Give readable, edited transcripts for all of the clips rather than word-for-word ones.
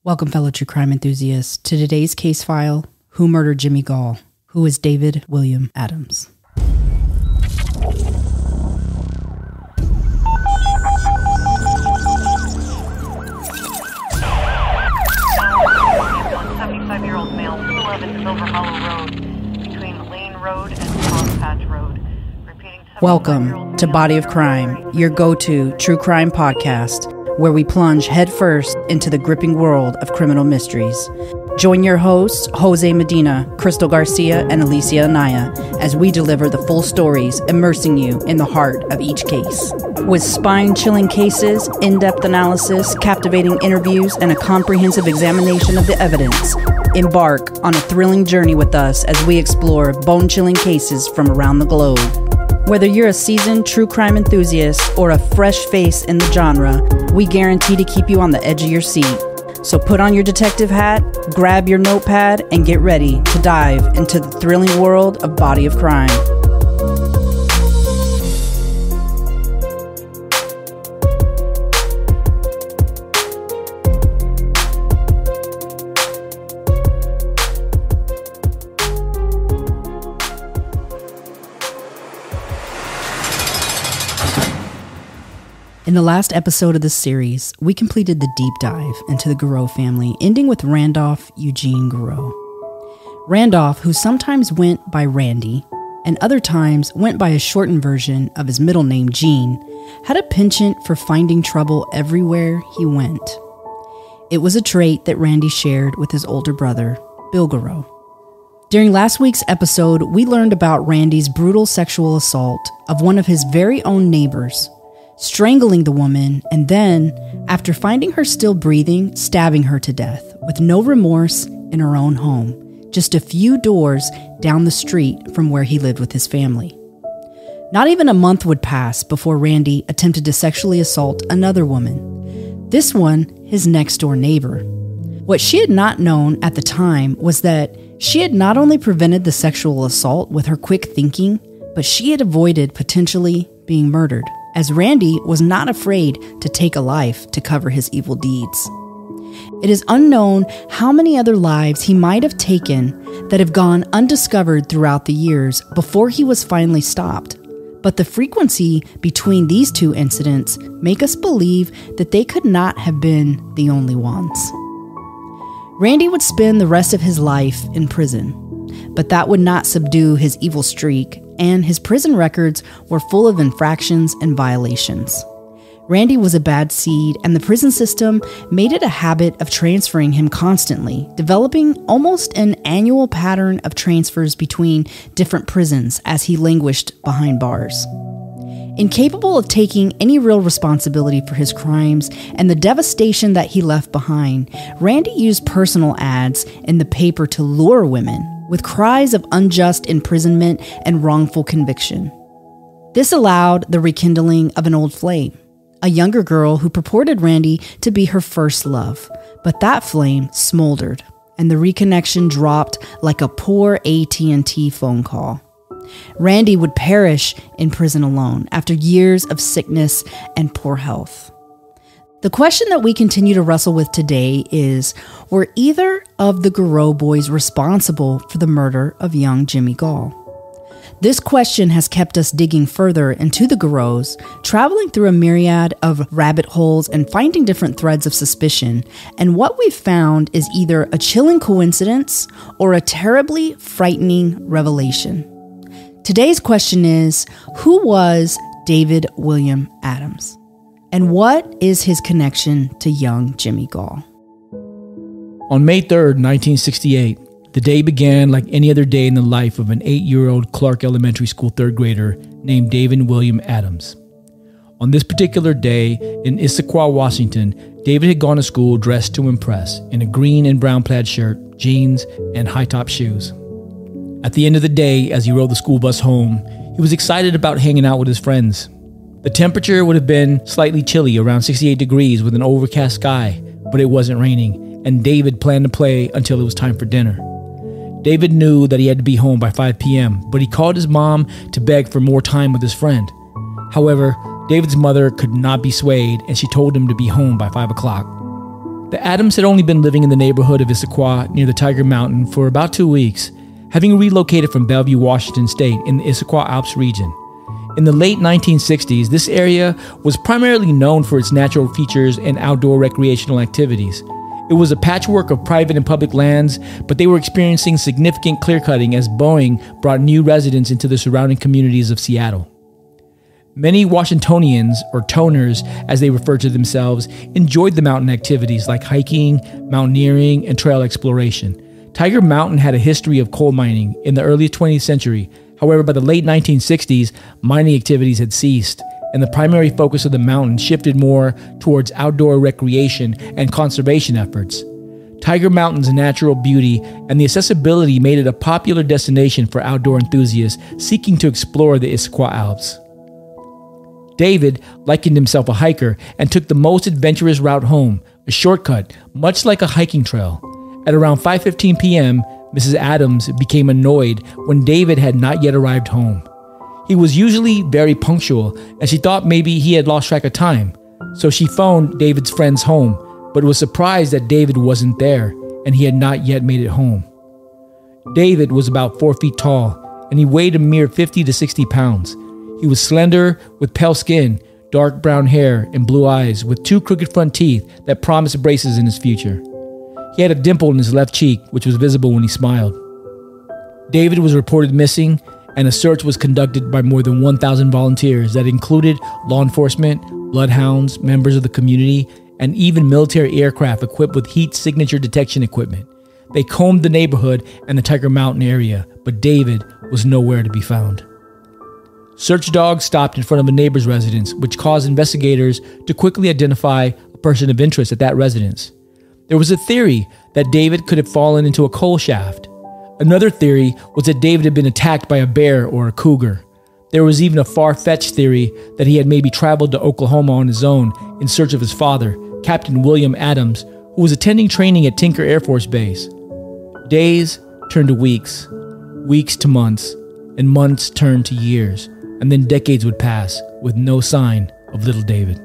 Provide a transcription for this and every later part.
Welcome, fellow true crime enthusiasts, to today's case file, Who Murdered Jimmy Gaul? Who is David William Adams? Year-old male, 11 Silver Hollow Road, between Lane Road and Cross Patch Road. Welcome to Body of Crime, your go-to true crime podcast, where we plunge headfirst into the gripping world of criminal mysteries. Join your hosts, Jose Medina, Crystal Garcia, and Alicia Anaya, as we deliver the full stories, immersing you in the heart of each case. With spine-chilling cases, in-depth analysis, captivating interviews, and a comprehensive examination of the evidence, embark on a thrilling journey with us as we explore bone-chilling cases from around the globe. Whether you're a seasoned true crime enthusiast or a fresh face in the genre, we guarantee to keep you on the edge of your seat. So put on your detective hat, grab your notepad, and get ready to dive into the thrilling world of Body of Crime. In the last episode of this series, we completed the deep dive into the Gaul family, ending with Randolph Eugene Gaul. Randolph, who sometimes went by Randy and other times went by a shortened version of his middle name, Gene, had a penchant for finding trouble everywhere he went. It was a trait that Randy shared with his older brother, Bill Gaul. During last week's episode, we learned about Randy's brutal sexual assault of one of his very own neighbors, strangling the woman, and then, after finding her still breathing, stabbing her to death with no remorse in her own home, just a few doors down the street from where he lived with his family. Not even a month would pass before Randy attempted to sexually assault another woman, this one his next-door neighbor. What she had not known at the time was that she had not only prevented the sexual assault with her quick thinking, but she had avoided potentially being murdered, as Randy was not afraid to take a life to cover his evil deeds. It is unknown how many other lives he might have taken that have gone undiscovered throughout the years before he was finally stopped, but the frequency between these two incidents make us believe that they could not have been the only ones. Randy would spend the rest of his life in prison, but that would not subdue his evil streak, and his prison records were full of infractions and violations. Randy was a bad seed, and the prison system made it a habit of transferring him constantly, developing almost an annual pattern of transfers between different prisons as he languished behind bars. Incapable of taking any real responsibility for his crimes and the devastation that he left behind, Randy used personal ads in the paper to lure women with cries of unjust imprisonment and wrongful conviction. This allowed the rekindling of an old flame, a younger girl who purported Randy to be her first love, but that flame smoldered, and the reconnection dropped like a poor AT&T phone call. Randy would perish in prison alone after years of sickness and poor health. The question that we continue to wrestle with today is, were either of the Gaul boys responsible for the murder of young Jimmy Gaul? This question has kept us digging further into the Gauls, traveling through a myriad of rabbit holes and finding different threads of suspicion, and what we've found is either a chilling coincidence or a terribly frightening revelation. Today's question is, who was David William Adams? And what is his connection to young Jimmy Gaul? On May 3rd, 1968, the day began like any other day in the life of an 8-year-old Clark Elementary School third grader named David William Adams. On this particular day in Issaquah, Washington, David had gone to school dressed to impress in a green and brown plaid shirt, jeans, and high-top shoes. At the end of the day, as he rode the school bus home, he was excited about hanging out with his friends. The temperature would have been slightly chilly, around 68 degrees with an overcast sky, but it wasn't raining, and David planned to play until it was time for dinner. David knew that he had to be home by 5 p.m., but he called his mom to beg for more time with his friend. However, David's mother could not be swayed, and she told him to be home by 5 o'clock. The Adams had only been living in the neighborhood of Issaquah near the Tiger Mountain for about 2 weeks, having relocated from Bellevue, Washington State in the Issaquah Alps region. In the late 1960s, this area was primarily known for its natural features and outdoor recreational activities. It was a patchwork of private and public lands, but they were experiencing significant clear-cutting as Boeing brought new residents into the surrounding communities of Seattle. Many Washingtonians, or toners as they refer to themselves, enjoyed the mountain activities like hiking, mountaineering, and trail exploration. Tiger Mountain had a history of coal mining in the early 20th century. However, by the late 1960s, mining activities had ceased, and the primary focus of the mountain shifted more towards outdoor recreation and conservation efforts. Tiger Mountain's natural beauty and the accessibility made it a popular destination for outdoor enthusiasts seeking to explore the Issaquah Alps. David likened himself a hiker and took the most adventurous route home, a shortcut, much like a hiking trail. At around 5:15 p.m., Mrs. Adams became annoyed when David had not yet arrived home. He was usually very punctual, and she thought maybe he had lost track of time. So she phoned David's friend's home, but was surprised that David wasn't there, and he had not yet made it home. David was about 4 feet tall, and he weighed a mere 50 to 60 pounds. He was slender, with pale skin, dark brown hair, and blue eyes, with 2 crooked front teeth that promised braces in his future. He had a dimple in his left cheek, which was visible when he smiled. David was reported missing, and a search was conducted by more than 1,000 volunteers that included law enforcement, bloodhounds, members of the community, and even military aircraft equipped with heat signature detection equipment. They combed the neighborhood and the Tiger Mountain area, but David was nowhere to be found. Search dogs stopped in front of a neighbor's residence, which caused investigators to quickly identify a person of interest at that residence. There was a theory that David could have fallen into a coal shaft. Another theory was that David had been attacked by a bear or a cougar. There was even a far-fetched theory that he had maybe traveled to Oklahoma on his own in search of his father, Captain William Adams, who was attending training at Tinker Air Force Base. Days turned to weeks, weeks to months, and months turned to years, and then decades would pass with no sign of little David.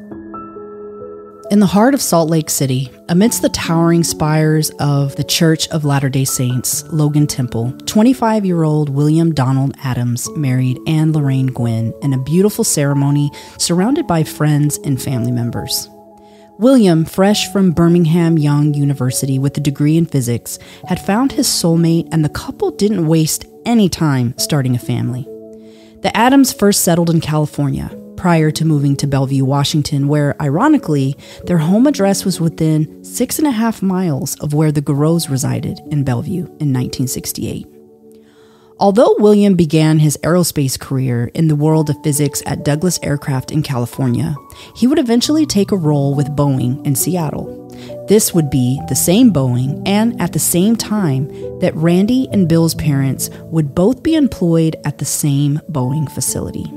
In the heart of Salt Lake City, amidst the towering spires of the Church of Latter-day Saints, Logan Temple, 25-year-old William Donald Adams married Anne Lorraine Gwynn in a beautiful ceremony surrounded by friends and family members. William, fresh from Birmingham Young University with a degree in physics, had found his soulmate, and the couple didn't waste any time starting a family. The Adams first settled in California, prior to moving to Bellevue, Washington, where, ironically, their home address was within 6.5 miles of where the Garreaus resided in Bellevue in 1968. Although William began his aerospace career in the world of physics at Douglas Aircraft in California, he would eventually take a role with Boeing in Seattle. This would be the same Boeing, and at the same time that Randy and Bill's parents would both be employed at the same Boeing facility.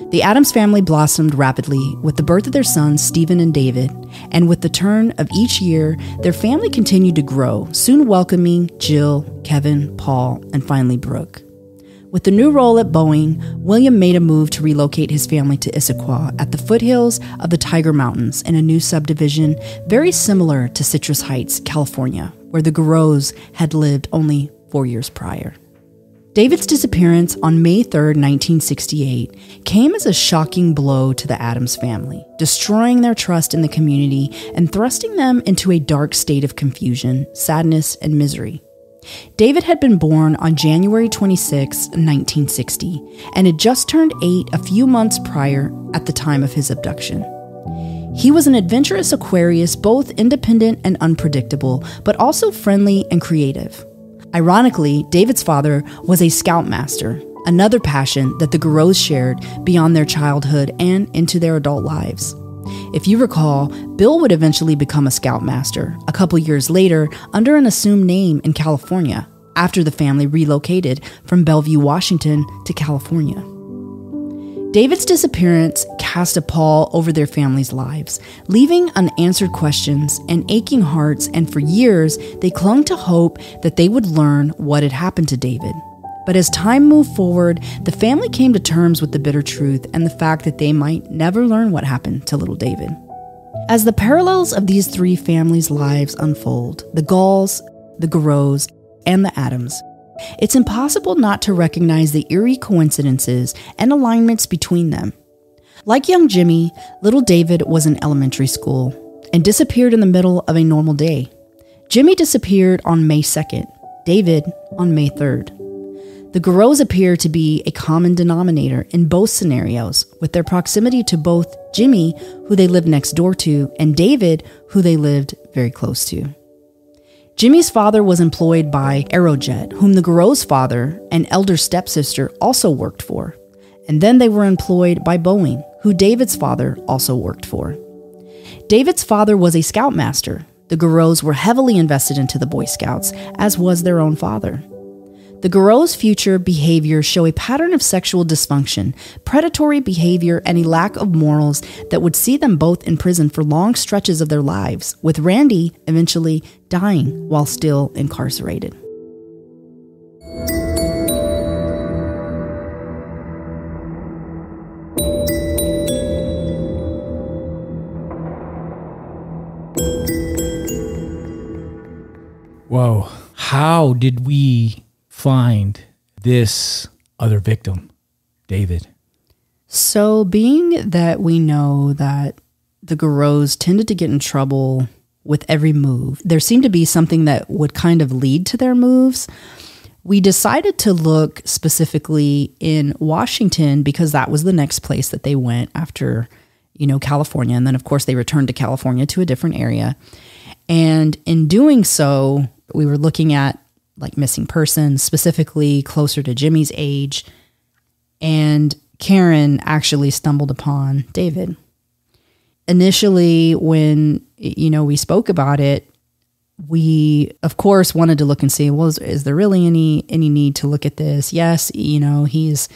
The Adams family blossomed rapidly with the birth of their sons, Stephen and David, and with the turn of each year, their family continued to grow, soon welcoming Jill, Kevin, Paul, and finally Brooke. With the new role at Boeing, William made a move to relocate his family to Issaquah at the foothills of the Tiger Mountains in a new subdivision very similar to Citrus Heights, California, where the Garreaus had lived only 4 years prior. David's disappearance on May 3, 1968, came as a shocking blow to the Adams family, destroying their trust in the community and thrusting them into a dark state of confusion, sadness, and misery. David had been born on January 26, 1960, and had just turned 8 a few months prior at the time of his abduction. He was an adventurous Aquarius, both independent and unpredictable, but also friendly and creative. Ironically, David's father was a scoutmaster, another passion that the Garreaus shared beyond their childhood and into their adult lives. If you recall, Bill would eventually become a scoutmaster a couple years later under an assumed name in California, after the family relocated from Bellevue, Washington to California. David's disappearance cast a pall over their family's lives, leaving unanswered questions and aching hearts, and for years, they clung to hope that they would learn what had happened to David. But as time moved forward, the family came to terms with the bitter truth and the fact that they might never learn what happened to little David. As the parallels of these three families' lives unfold, the Gauls, the Garreaus, and the Adams, it's impossible not to recognize the eerie coincidences and alignments between them. Like young Jimmy, little David was in elementary school and disappeared in the middle of a normal day. Jimmy disappeared on May 2nd, David on May 3rd. The Garreaus appear to be a common denominator in both scenarios, with their proximity to both Jimmy, who they lived next door to, and David, who they lived very close to. Jimmy's father was employed by Aerojet, whom the Garreaus' father and elder stepsister also worked for. And then they were employed by Boeing, who David's father also worked for. David's father was a scoutmaster. The Garreaus were heavily invested into the Boy Scouts, as was their own father. The Garreaus' future behavior show a pattern of sexual dysfunction, predatory behavior, and a lack of morals that would see them both in prison for long stretches of their lives, with Randy eventually dying while still incarcerated. Whoa. How did we find this other victim, David? So being that we know that the Garreaus tended to get in trouble with every move, there seemed to be something that would kind of lead to their moves. We decided to look specifically in Washington because that was the next place that they went after, California. And then, of course, they returned to California to a different area. And in doing so, we were looking at missing persons, specifically closer to Jimmy's age. And Karen actually stumbled upon David. Initially, when, we spoke about it, we, of course, wanted to look and see, well, is there really any need to look at this? Yes, he's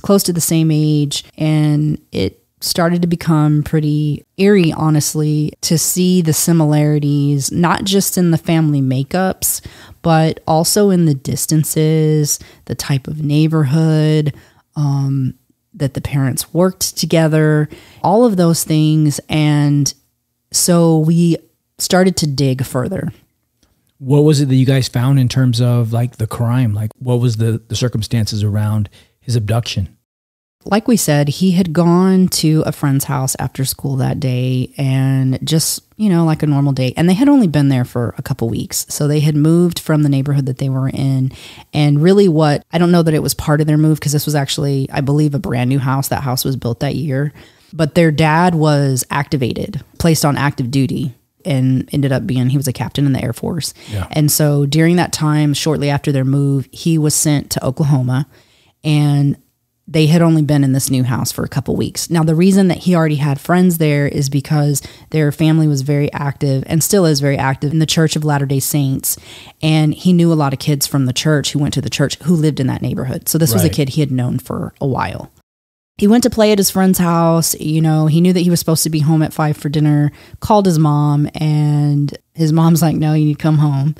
close to the same age, and it started to become pretty eerie, honestly, to see the similarities, not just in the family makeups, but also in the distances, the type of neighborhood, that the parents worked together, all of those things. And so we started to dig further. What was it that you guys found in terms of the crime? What was the circumstances around his abduction? Like we said, he had gone to a friend's house after school that day, and just, like a normal day. And they had only been there for a couple weeks. So they had moved from the neighborhood that they were in. And really I don't know that it was part of their move, because this was actually, I believe, a brand new house. That house was built that year. But their dad was placed on active duty, and ended up he was a captain in the Air Force. Yeah. And so during that time, shortly after their move, he was sent to Oklahoma, and they had only been in this new house for a couple weeks. Now, the reason that he already had friends there is because their family was very active, and still is very active, in the Church of Latter-day Saints. And he knew a lot of kids from the church who went to the church who lived in that neighborhood. So this was a kid he had known for a while. He went to play at his friend's house. He knew that he was supposed to be home at 5 for dinner, called his mom, and his mom's like, no, you need to come home.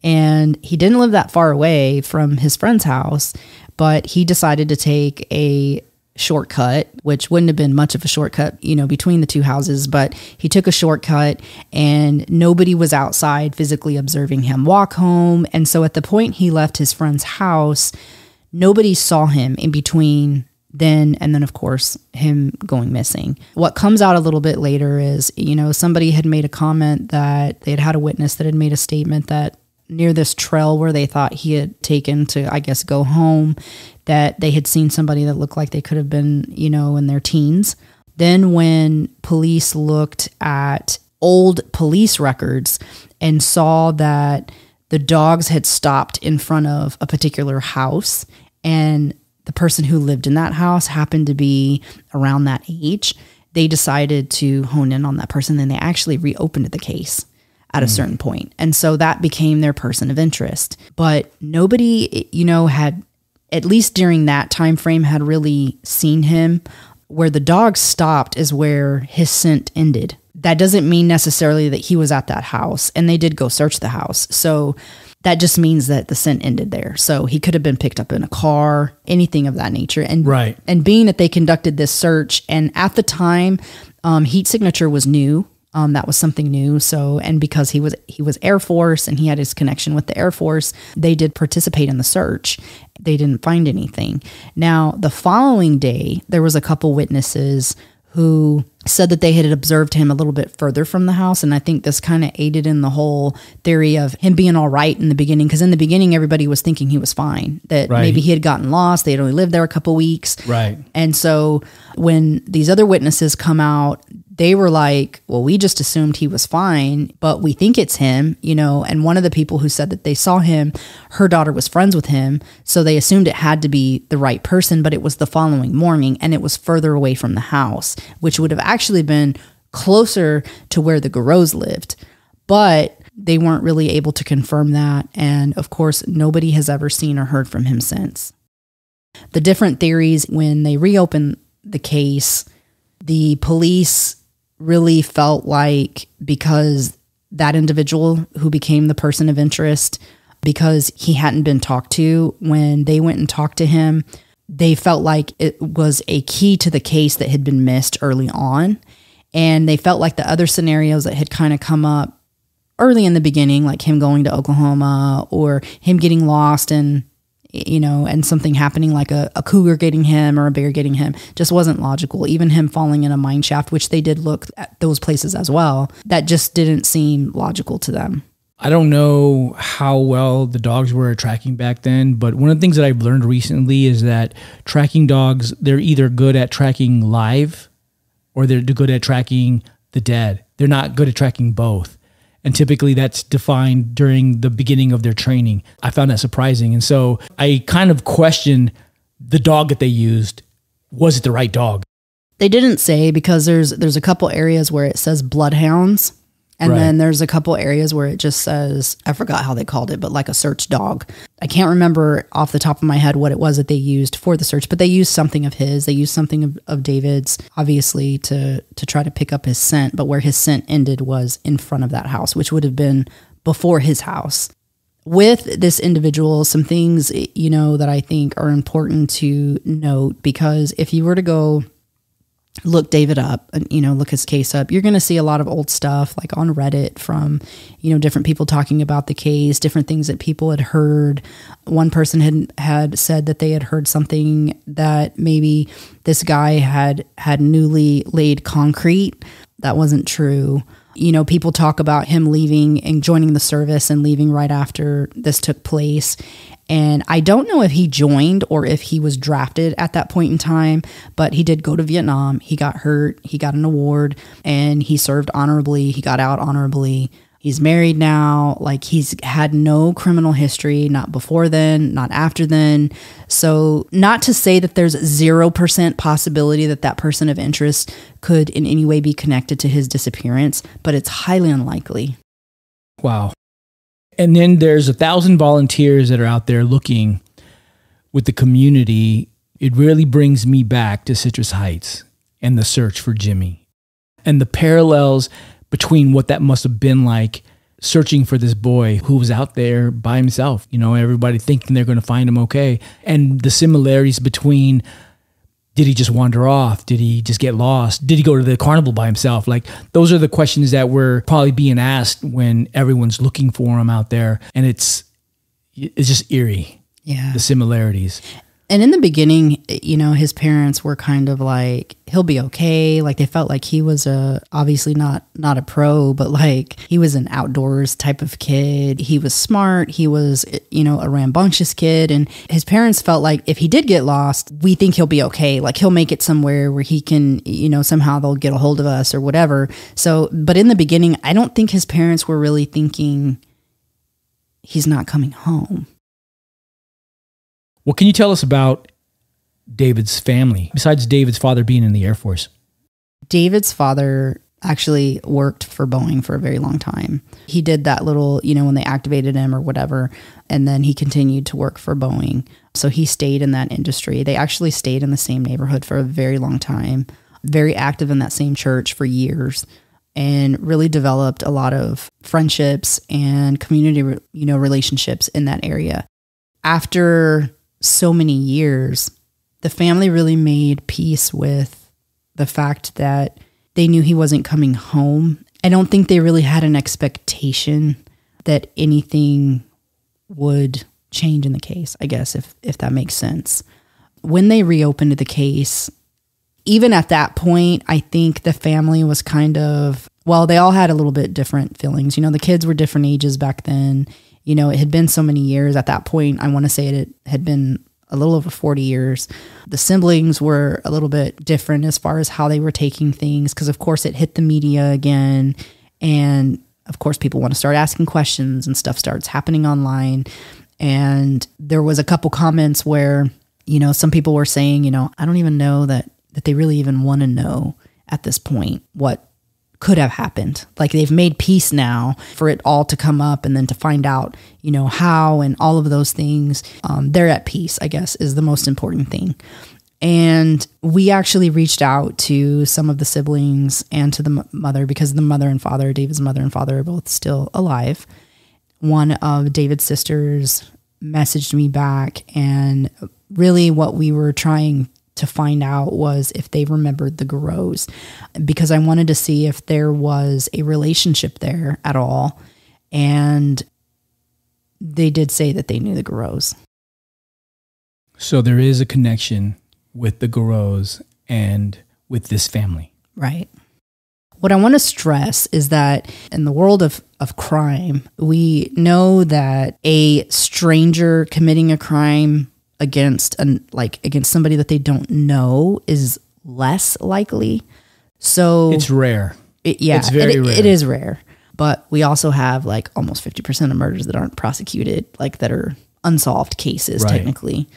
And he didn't live that far away from his friend's house, but he decided to take a shortcut, which wouldn't have been much of a shortcut, between the two houses, but he took a shortcut, and nobody was outside physically observing him walk home. And so at the point he left his friend's house, nobody saw him in between then and then, of course, him going missing. What comes out a little bit later is, somebody had made a comment that they had a witness that had made a statement that near this trail where they thought he had taken to, I guess, go home, that they had seen somebody that looked like they could have been, in their teens. Then when police looked at old police records and saw that the dogs had stopped in front of a particular house, and the person who lived in that house happened to be around that age, they decided to hone in on that person, and they actually reopened the case at a certain point. And so that became their person of interest. But nobody, had, at least during that time frame, had really seen him. Where the dogs stopped is where his scent ended. That doesn't mean necessarily that he was at that house, and they did go search the house. So that just means that the scent ended there. So he could have been picked up in a car, anything of that nature. And and being that they conducted this search, and at the time, heat signature was new. That was something new. So, and because he was Air Force and he had his connection with the Air Force, they did participate in the search. They didn't find anything. Now, the following day, there was a couple witnesses who said that they had observed him a little bit further from the house. And I think this kind of aided in the whole theory of him being all right in the beginning. Because in the beginning, everybody was thinking he was fine, that maybe he had gotten lost. They had only lived there a couple weeks. Right. And so when these other witnesses come out, they were like, well, we just assumed he was fine, but we think it's him, you know. And one of the people who said that they saw him, her daughter was friends with him. So they assumed it had to be the right person, but it was the following morning and it was further away from the house, which would have actually been closer to where the Garreaus lived. But they weren't really able to confirm that. And of course, nobody has ever seen or heard from him since. The different theories, when they reopened the case, the police really felt like because that individual who became the person of interest, because he hadn't been talked to, when they went and talked to him, they felt like it was a key to the case that had been missed early on. And they felt like the other scenarios that had kind of come up early in the beginning, like him going to Oklahoma or him getting lost and, you know, and something happening like a cougar getting him or a bear getting him, just wasn't logical. Even him falling in a mine shaft, which they did look at those places as well, that just didn't seem logical to them. I don't know how well the dogs were at tracking back then, but one of the things that I've learned recently is that tracking dogs, they're either good at tracking live or they're good at tracking the dead. They're not good at tracking both. And typically that's defined during the beginning of their training. I found that surprising. And so I kind of questioned the dog that they used. Was it the right dog? They didn't say, because there's a couple areas where it says bloodhounds. And then there's a couple areas where it just says, I forgot how they called it, but like a search dog. I can't remember off the top of my head what it was that they used for the search, but they used something of his. They used something of David's, obviously, to try to pick up his scent. But where his scent ended was in front of that house, which would have been before his house. With this individual, some things, you know, that I think are important to note, because if you were to go look David up and, you know, look his case up, you're going to see a lot of old stuff like on Reddit from, you know, different people talking about the case, different things that people had heard. One person had said that they had heard something that maybe this guy had newly laid concrete. That wasn't true. You know, people talk about him leaving and joining the service and leaving right after this took place. And I don't know if he joined or if he was drafted at that point in time, but he did go to Vietnam. He got hurt. He got an award and he served honorably. He got out honorably. He's married now. Like, he's had no criminal history, not before then, not after then. So not to say that there's 0% possibility that that person of interest could in any way be connected to his disappearance, but it's highly unlikely. Wow. And then there's 1,000 volunteers that are out there looking with the community. It really brings me back to Citrus Heights and the search for Jimmy and the parallels between what that must have been like searching for this boy who was out there by himself, you know, everybody thinking they're going to find him okay. And the similarities between, did he just wander off? Did he just get lost? Did he go to the carnival by himself? Like, those are the questions that were probably being asked when everyone's looking for him out there. And it's just eerie. Yeah. The similarities. And in the beginning, you know, his parents were kind of like, he'll be okay. Like, they felt like he was obviously not a pro, but like he was an outdoors type of kid. He was smart. He was, you know, a rambunctious kid. And his parents felt like if he did get lost, we think he'll be okay. Like, he'll make it somewhere where he can, you know, somehow they'll get a hold of us or whatever. So, but in the beginning, I don't think his parents were really thinking he's not coming home. What can you tell us about David's family, besides David's father being in the Air Force? David's father actually worked for Boeing for a very long time. He did that little, you know, when they activated him or whatever, and then he continued to work for Boeing. So he stayed in that industry. They actually stayed in the same neighborhood for a very long time, very active in that same church for years, and really developed a lot of friendships and community, you know, relationships in that area. After so many years, the family really made peace with the fact that they knew he wasn't coming home. I don't think they really had an expectation that anything would change in the case, I guess, if that makes sense. When they reopened the case, even at that point, I think the family was kind of, well, they all had a little bit different feelings. The kids were different ages back then. It had been so many years at that point. I want to say it had been a little over 40 years. The siblings were a little bit different as far as how they were taking things, because of course it hit the media again. And of course people want to start asking questions and stuff starts happening online. And there was a couple comments where, some people were saying, I don't even know that they really even want to know at this point what could have happened. Like, they've made peace now, for it all to come up and then to find out, how and all of those things. They're at peace, I guess, is the most important thing. And we actually reached out to some of the siblings and to the mother, because the mother and father, David's mother and father, are both still alive. One of David's sisters messaged me back, and really what we were trying to find out was if they remembered the Garreaus, because I wanted to see if there was a relationship there at all. And they did say that they knew the Garreaus. So there is a connection with the Garreaus and with this family. Right. What I want to stress is that in the world of crime, we know that a stranger committing a crime against somebody that they don't know is less likely. So it's rare. It's very rare. It is rare. But we also have almost 50% of murders that aren't prosecuted, that are unsolved cases, right, technically.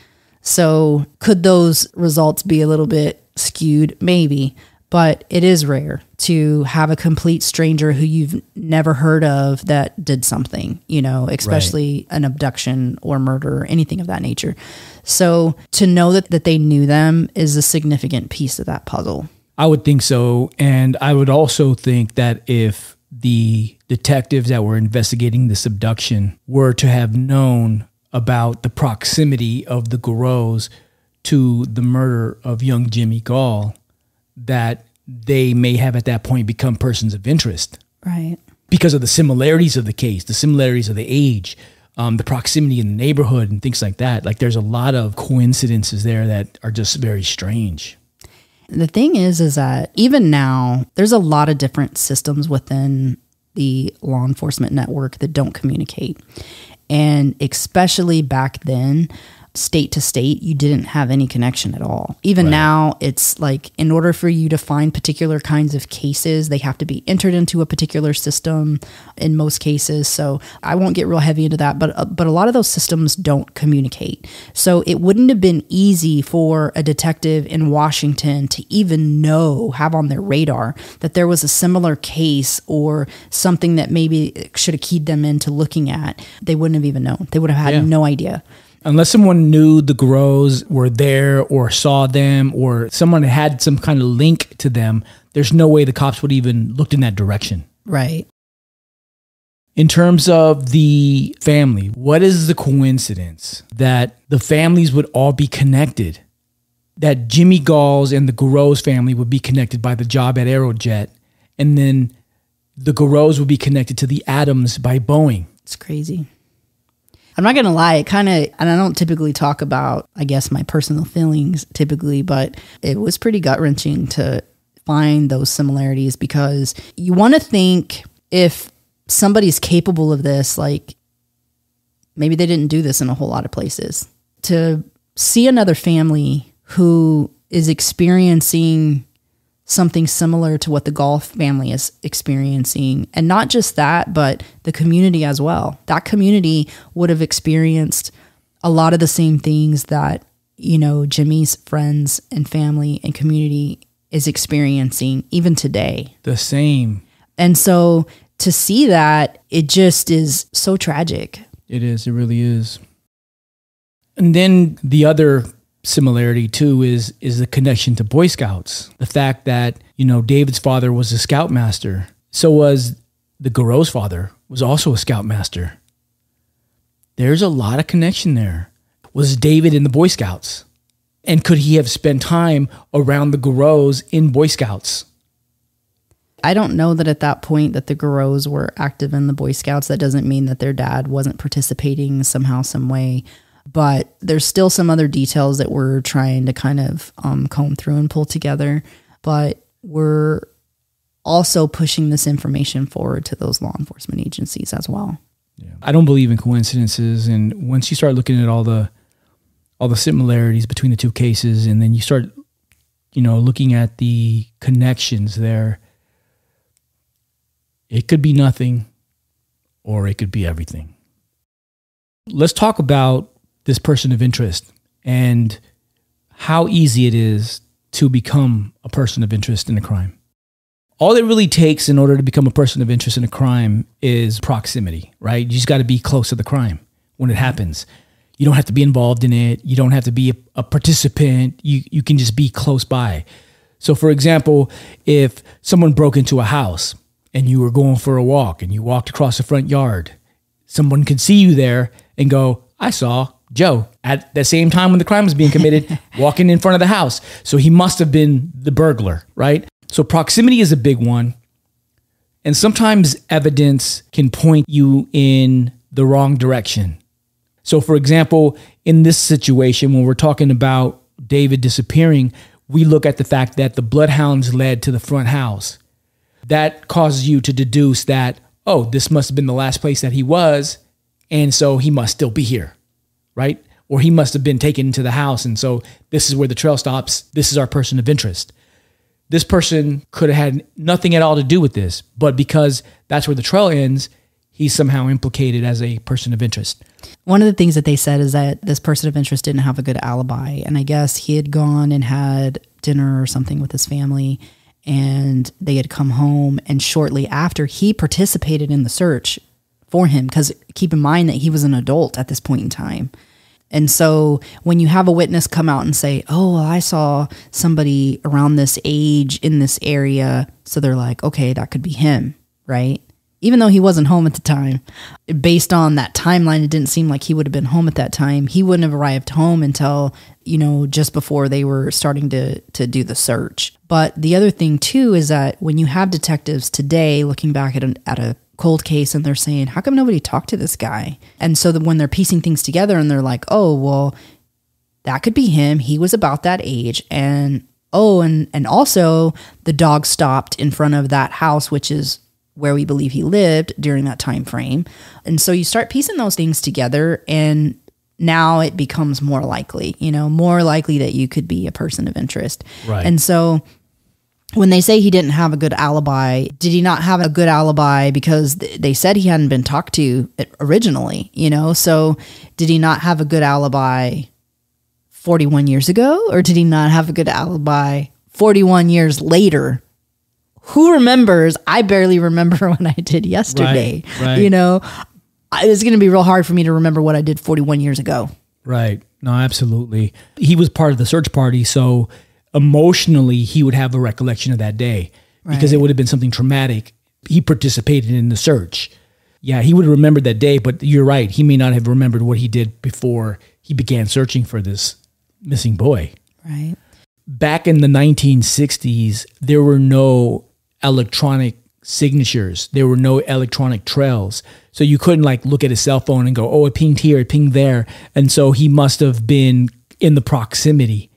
So could those results be a little bit skewed? Maybe. But it is rare to have a complete stranger who you've never heard of that did something, especially an abduction or murder or anything of that nature. So to know that they knew them is a significant piece of that puzzle. I would think so. And I would also think that if the detectives that were investigating this abduction were to have known about the proximity of the Garreaus to the murder of young Jimmy Gaul, that they may have at that point become persons of interest. Right. Because of the similarities of the case, the similarities of the age, the proximity in the neighborhood and things like that. There's a lot of coincidences there that are just very strange. The thing is that even now, there's a lot of different systems within the law enforcement network that don't communicate. And especially back then, state to state, you didn't have any connection at all. Even now, it's in order for you to find particular kinds of cases, they have to be entered into a particular system in most cases. So I won't get real heavy into that, but a lot of those systems don't communicate. So it wouldn't have been easy for a detective in Washington to even have on their radar that there was a similar case or something that maybe should have keyed them into looking at. They wouldn't have even known. They would have had no idea. Unless someone knew the Garreaus were there or saw them or someone had some kind of link to them, there's no way the cops would even looked in that direction. Right. In terms of the family, what is the coincidence that the families would all be connected? That Jimmy Gaul's and the Garreaus family would be connected by the job at Aerojet, and then the Garreaus would be connected to the Adams by Boeing. It's crazy. I'm not going to lie, and I don't typically talk about, I guess, my personal feelings typically, but it was pretty gut-wrenching to find those similarities, because you want to think if somebody's capable of this, maybe they didn't do this in a whole lot of places. To see another family who is experiencing something similar to what the Gaul family is experiencing. And not just that, but the community as well. That community would have experienced a lot of the same things that, Jimmy's friends and family and community is experiencing even today. The same. And so to see that, it just is so tragic. It is. It really is. And then the other similarity too is the connection to Boy Scouts. The fact that, David's father was a scoutmaster. So was the Garreau's father, was also a scoutmaster. There's a lot of connection there. Was David in the Boy Scouts? And could he have spent time around the Garreaus in Boy Scouts? I don't know that at that point that the Garreaus were active in the Boy Scouts. That doesn't mean that their dad wasn't participating somehow, some way. But there's still some other details that we're trying to kind of comb through and pull together. But we're also pushing this information forward to those law enforcement agencies as well. Yeah. I don't believe in coincidences. And once you start looking at all the similarities between the two cases, and then you start, looking at the connections there, it could be nothing or it could be everything. Let's talk about this person of interest and how easy it is to become a person of interest in a crime. All it really takes in order to become a person of interest in a crime is proximity, right? You just got to be close to the crime when it happens. You don't have to be involved in it. You don't have to be a participant. You can just be close by. So for example, if someone broke into a house and you were going for a walk and you walked across the front yard, someone could see you there and go, I saw Joe at the same time when the crime was being committed, walking in front of the house. So he must have been the burglar, right? So proximity is a big one. And sometimes evidence can point you in the wrong direction. So for example, in this situation, when we're talking about David disappearing, we look at the fact that the bloodhounds led to the front house. That causes you to deduce that, oh, this must have been the last place that he was, and so he must still be here, right? Or he must have been taken into the house, and so this is where the trail stops. This is our person of interest. This person could have had nothing at all to do with this, but because that's where the trail ends, he's somehow implicated as a person of interest. One of the things that they said is that this person of interest didn't have a good alibi. And I guess he had gone and had dinner or something with his family, and they had come home. And shortly after, he participated in the search for him, because keep in mind that he was an adult at this point in time. And so when you have a witness come out and say, oh, well, I saw somebody around this age in this area. So they're like, okay, that could be him, right? Even though he wasn't home at the time, based on that timeline, it didn't seem like he would have been home at that time. He wouldn't have arrived home until, just before they were starting to do the search. But the other thing too is that when you have detectives today looking back at a cold case and they're saying, how come nobody talked to this guy? And so that when they're piecing things together and they're like, oh, well, that could be him. He was about that age. And also the dog stopped in front of that house, which is where we believe he lived during that time frame. And so you start piecing those things together, and now it becomes more likely that you could be a person of interest. Right. And so when they say he didn't have a good alibi, did he not have a good alibi because they said he hadn't been talked to originally, So did he not have a good alibi 41 years ago? Or did he not have a good alibi 41 years later? Who remembers? I barely remember what I did yesterday. Right. It's going to be real hard for me to remember what I did 41 years ago. Right. No, absolutely. He was part of the search party, so emotionally he would have a recollection of that day because it would have been something traumatic. He participated in the search. Yeah, he would have remembered that day, but you're right. He may not have remembered what he did before he began searching for this missing boy. Right. Back in the 1960s, there were no electronic signatures. There were no electronic trails. So you couldn't look at his cell phone and go, oh, it pinged here, it pinged there. And so he must have been in the proximity.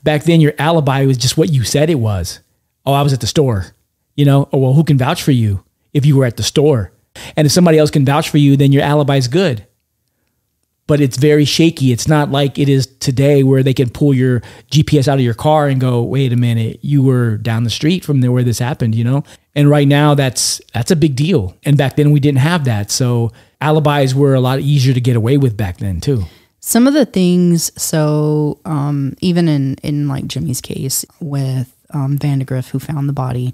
Back then your alibi was just what you said it was. Oh, I was at the store. Oh, well, who can vouch for you if you were at the store? And if somebody else can vouch for you, then your alibi is good. But it's very shaky. It's not like it is today where they can pull your GPS out of your car and go, wait a minute, you were down the street from there where this happened, And right now that's a big deal. And back then we didn't have that. So alibis were a lot easier to get away with back then too. Some of the things, so even in like Jimmy's case with Vandegrift, who found the body,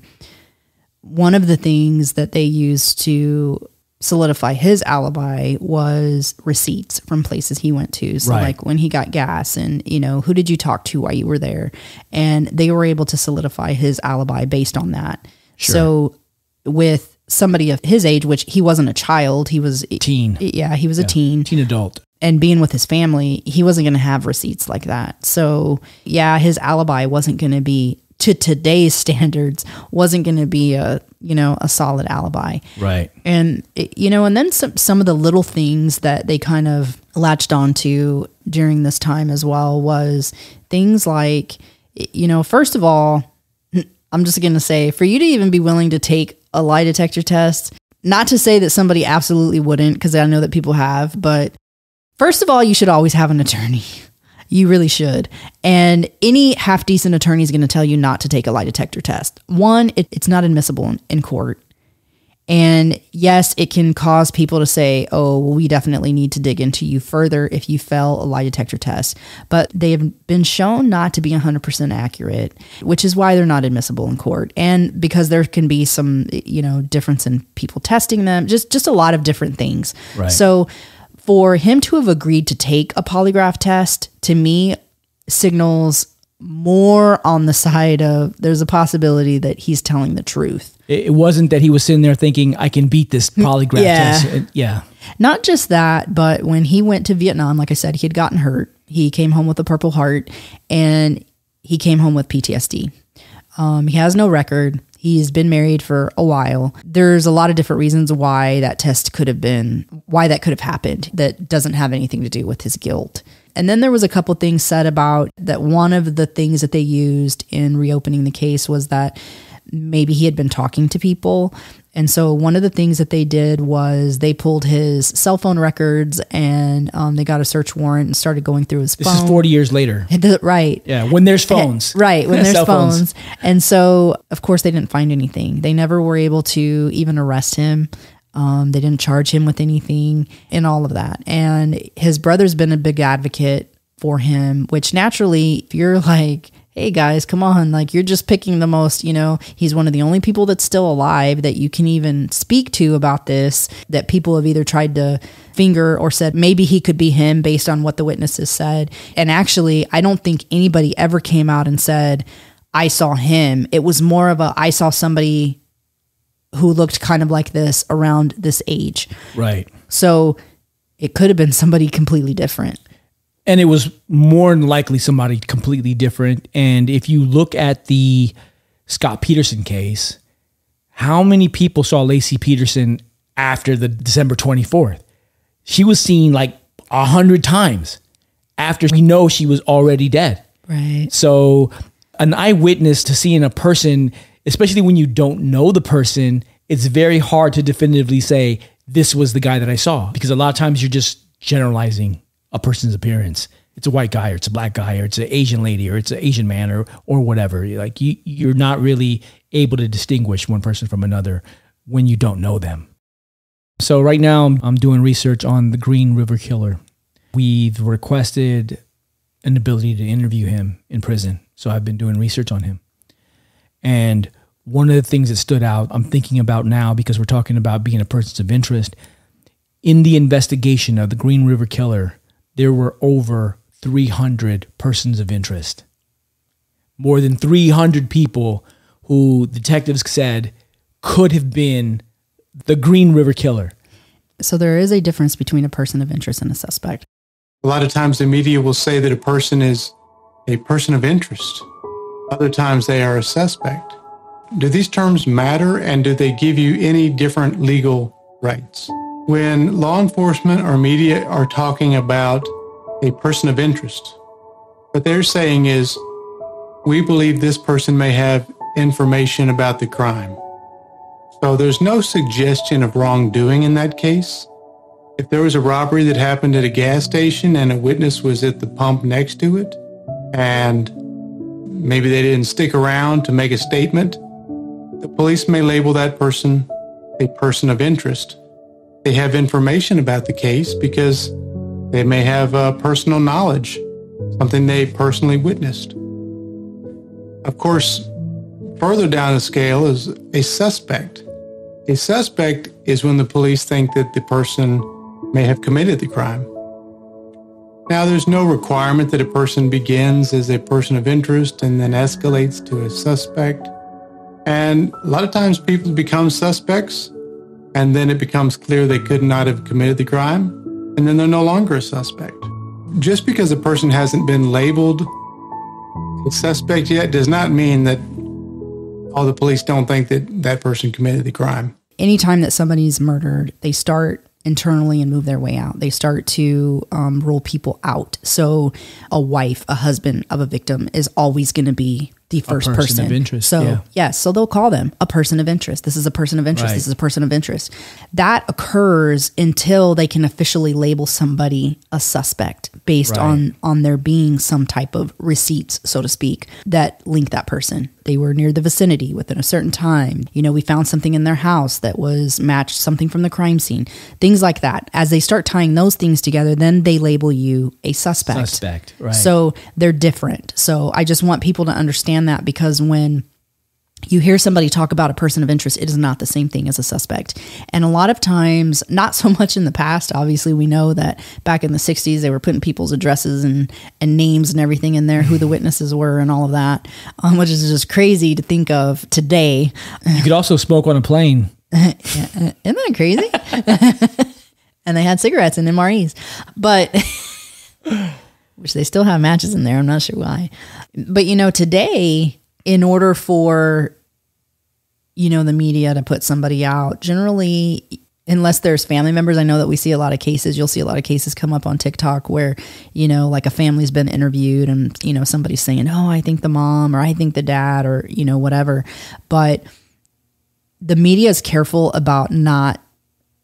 one of the things that they used to solidify his alibi was receipts from places he went to. So like when he got gas and, who did you talk to while you were there? And they were able to solidify his alibi based on that. Sure. So with somebody of his age, which he wasn't a child, he was teen. Yeah, he was a teen adult. And being with his family, he wasn't going to have receipts like that. So yeah, his alibi wasn't going to be to today's standards wasn't going to be a solid alibi. Right. And, and then some of the little things that they kind of latched onto during this time as well was things like, first of all, I'm just going to say, for you to even be willing to take a lie detector test, not to say that somebody absolutely wouldn't, because I know that people have, but first of all, you should always have an attorney. You really should. And any half-decent attorney is going to tell you not to take a lie detector test. One, it's not admissible in court. And yes, it can cause people to say, oh, well, we definitely need to dig into you further if you fail a lie detector test. But they have been shown not to be 100% accurate, which is why they're not admissible in court. And because there can be some, difference in people testing them, just a lot of different things. Right. So for him to have agreed to take a polygraph test, to me, signals more on the side of there's a possibility that he's telling the truth. It wasn't that he was sitting there thinking, I can beat this polygraph test. Yeah. Not just that, but when he went to Vietnam, like I said, he had gotten hurt. He came home with a Purple Heart, and he came home with PTSD. He has no record. He's been married for a while. There's a lot of different reasons why that test could have happened that doesn't have anything to do with his guilt. And then there was a couple things said about that. One of the things that they used in reopening the case was that maybe he had been talking to people. And so one of the things that they did was they pulled his cell phone records and they got a search warrant and started going through his phone. This is 40 years later. Right. Yeah, when there's phones. Right, when there's Cell phones. And so, of course, they didn't find anything. They never were able to even arrest him. They didn't charge him with anything and all of that. And his brother's been a big advocate for him, which naturally, if you're like, hey guys, come on, like you're just picking the most, he's one of the only people that's still alive that you can even speak to about this, that people have either tried to finger or said maybe he could be him based on what the witnesses said. And actually, I don't think anybody ever came out and said, I saw him. It was more of I saw somebody who looked kind of like this around this age. Right. So it could have been somebody completely different. And it was more than likely somebody completely different. And if you look at the Scott Peterson case, how many people saw Lacey Peterson after the December 24th? She was seen like 100 times after we know she was already dead. Right. So an eyewitness to seeing a person, especially when you don't know the person, it's very hard to definitively say, this was the guy that I saw. Because a lot of times you're just generalizing a person's appearance. It's a white guy, or it's a black guy, or it's an Asian lady, or it's an Asian man, or whatever. Like you're not really able to distinguish one person from another when you don't know them. So right now I'm doing research on the Green River Killer. We've requested an ability to interview him in prison. So I've been doing research on him. And one of the things that stood out, I'm thinking about now, because we're talking about being a person of interest, in the investigation of the Green River Killer, there were over 300 persons of interest. More than 300 people who detectives said could have been the Green River Killer. So there is a difference between a person of interest and a suspect. A lot of times the media will say that a person is a person of interest. Other times they are a suspect. Do these terms matter, and do they give you any different legal rights? When law enforcement or media are talking about a person of interest, what they're saying is, we believe this person may have information about the crime. So there's no suggestion of wrongdoing in that case. If there was a robbery that happened at a gas station and a witness was at the pump next to it, and maybe they didn't stick around to make a statement, the police may label that person a person of interest. They have information about the case because they may have personal knowledge, something they personally witnessed. Of course, further down the scale is a suspect. A suspect is when the police think that the person may have committed the crime. Now, there's no requirement that a person begins as a person of interest and then escalates to a suspect. And a lot of times people become suspects, and then it becomes clear they could not have committed the crime, and then they're no longer a suspect. Just because a person hasn't been labeled It's suspect yet does not mean that all the police don't think that that person committed the crime. Anytime that somebody's murdered, they start internally and move their way out. They start to rule people out. So a wife, a husband of a victim is always going to be the first person of interest. So yes, so they'll call them a person of interest. This is a person of interest. Right. This is a person of interest. That occurs until they can officially label somebody a suspect based Right. on there being some type of receipts, so to speak, that link that person. They were near the vicinity within a certain time. You know, we found something in their house that was matched something from the crime scene. Things like that. As they start tying those things together, then they label you a suspect. Right. So they're different. So I just want people to understand that, because when you hear somebody talk about a person of interest, it is not the same thing as a suspect. And a lot of times, not so much in the past, obviously we know that back in the 60s, they were putting people's addresses and names and everything in there, who the witnesses were and all of that, which is just crazy to think of today. You could also smoke on a plane. Isn't that crazy? And they had cigarettes and MREs, but which they still have matches in there. I'm not sure why. But, you know, today, in order for, you know, the media to put somebody out, generally, unless there's family members, I know that we see a lot of cases. You'll see a lot of cases come up on TikTok where, you know, like a family's been interviewed and, you know, somebody's saying, oh, I think the mom or I think the dad or, you know, whatever. But the media is careful about not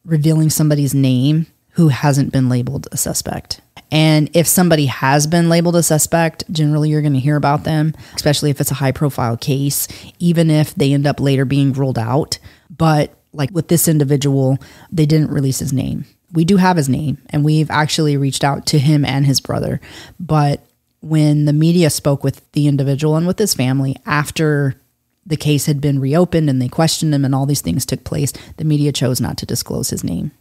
revealing somebody's name who hasn't been labeled a suspect. And if somebody has been labeled a suspect, generally you're going to hear about them, especially if it's a high profile case, even if they end up later being ruled out. But like with this individual, they didn't release his name. We do have his name, and we've actually reached out to him and his brother. But when the media spoke with the individual and with his family after the case had been reopened and they questioned him and all these things took place, the media chose not to disclose his name.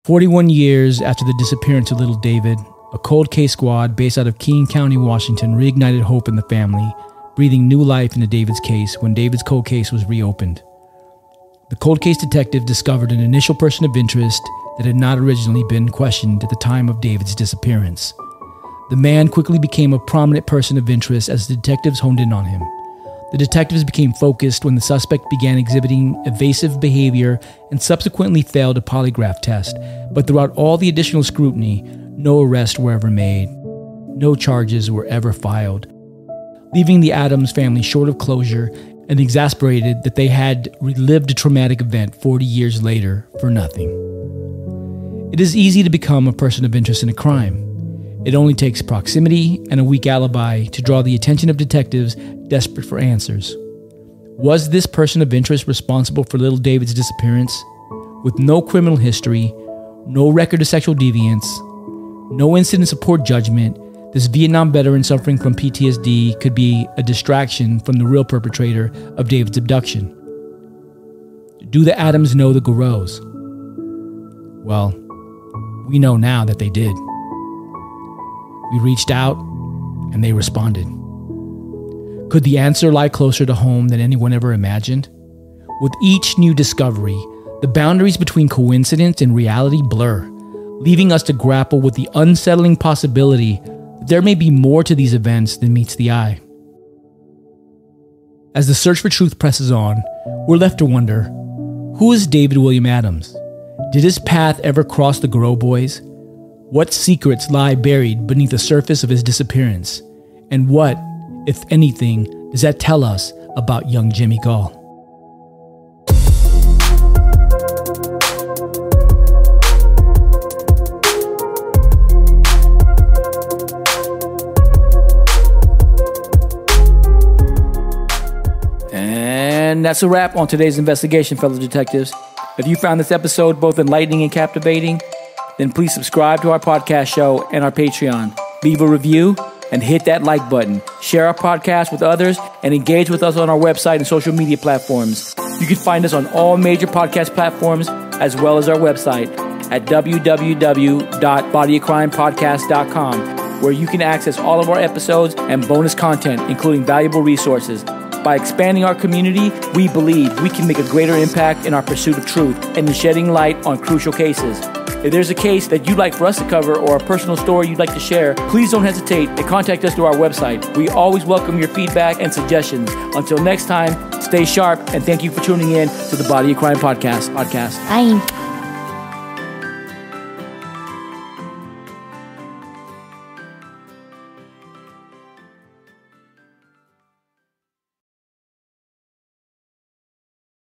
41 years after the disappearance of little David, a cold case squad based out of Keene County, Washington, reignited hope in the family, breathing new life into David's case when David's cold case was reopened. The cold case detective discovered an initial person of interest that had not originally been questioned at the time of David's disappearance. The man quickly became a prominent person of interest as the detectives honed in on him. The detectives became focused when the suspect began exhibiting evasive behavior and subsequently failed a polygraph test. But throughout all the additional scrutiny, no arrests were ever made. No charges were ever filed, leaving the Adams family short of closure and exasperated that they had relived a traumatic event 40 years later for nothing. It is easy to become a person of interest in a crime. It only takes proximity and a weak alibi to draw the attention of detectives desperate for answers. Was this person of interest responsible for little David's disappearance? With no criminal history, no record of sexual deviance, no incidents of poor judgment, this Vietnam veteran suffering from PTSD could be a distraction from the real perpetrator of David's abduction. Do the Adams know the Garreaus? Well, we know now that they did. We reached out, and they responded. Could the answer lie closer to home than anyone ever imagined? With each new discovery, the boundaries between coincidence and reality blur, leaving us to grapple with the unsettling possibility that there may be more to these events than meets the eye. As the search for truth presses on, we're left to wonder, who is David William Adams? Did his path ever cross the Garreau boys? What secrets lie buried beneath the surface of his disappearance? And what, if anything, does that tell us about young Jimmy Gaul? And that's a wrap on today's investigation, fellow detectives. If you found this episode both enlightening and captivating, then please subscribe to our podcast show and our Patreon. Leave a review and hit that like button. Share our podcast with others and engage with us on our website and social media platforms. You can find us on all major podcast platforms as well as our website at www.bodyofcrimepodcast.com, where you can access all of our episodes and bonus content, including valuable resources. By expanding our community, we believe we can make a greater impact in our pursuit of truth and in shedding light on crucial cases. If there's a case that you'd like for us to cover or a personal story you'd like to share, please don't hesitate to contact us through our website. We always welcome your feedback and suggestions. Until next time, stay sharp, and thank you for tuning in to the Body of Crime podcast. Bye.